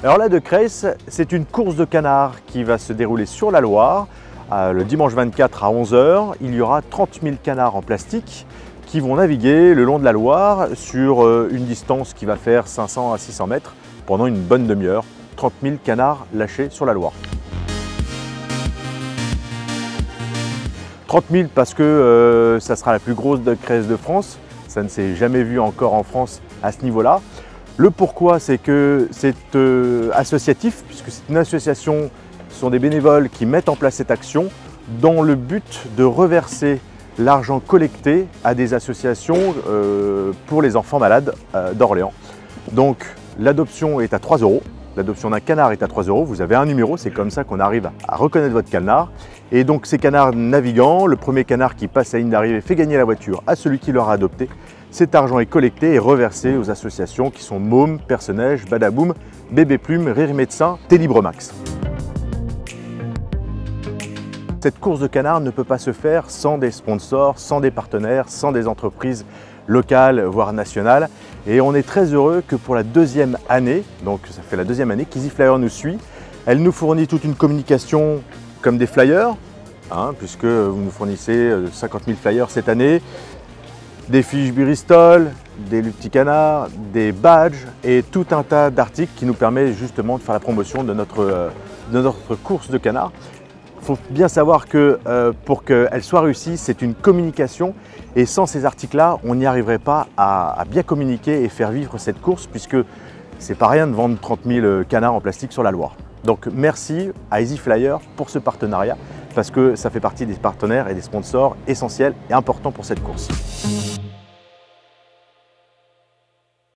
Alors la De Creys, c'est une course de canards qui va se dérouler sur la Loire. Le dimanche 24 à 11 h, il y aura 30 000 canards en plastique qui vont naviguer le long de la Loire sur une distance qui va faire 500 à 600 mètres pendant une bonne demi-heure. 30 000 canards lâchés sur la Loire. 30 000 parce que ça sera la plus grosse De Creys de France. Ça ne s'est jamais vu encore en France à ce niveau-là. Le pourquoi, c'est que c'est associatif, puisque c'est une association, ce sont des bénévoles qui mettent en place cette action dans le but de reverser l'argent collecté à des associations pour les enfants malades d'Orléans. Donc l'adoption est à 3 €. L'adoption d'un canard est à 3 €. Vous avez un numéro, c'est comme ça qu'on arrive à reconnaître votre canard. Et donc ces canards navigants, le premier canard qui passe la ligne d'arrivée fait gagner la voiture à celui qui l'aura adopté. Cet argent est collecté et reversé aux associations qui sont Môme, Perce-Neige, Badaboum, Bébé Plume, Rire Médecin, Télibremax. Cette course de canards ne peut pas se faire sans des sponsors, sans des partenaires, sans des entreprises locales, voire nationales. Et on est très heureux que pour la deuxième année, donc ça fait la deuxième année qu'Easy Flyer nous suit. Elle nous fournit toute une communication comme des flyers, puisque vous nous fournissez 50 000 flyers cette année, des fiches Bristol, des petits canards, des badges et tout un tas d'articles qui nous permet justement de faire la promotion de notre course de canards. Il faut bien savoir que pour qu'elle soit réussie, c'est une communication et sans ces articles-là, on n'y arriverait pas à bien communiquer et faire vivre cette course puisque c'est pas rien de vendre 30 000 canards en plastique sur la Loire. Donc merci à Easy Flyer pour ce partenariat parce que ça fait partie des partenaires et des sponsors essentiels et importants pour cette course.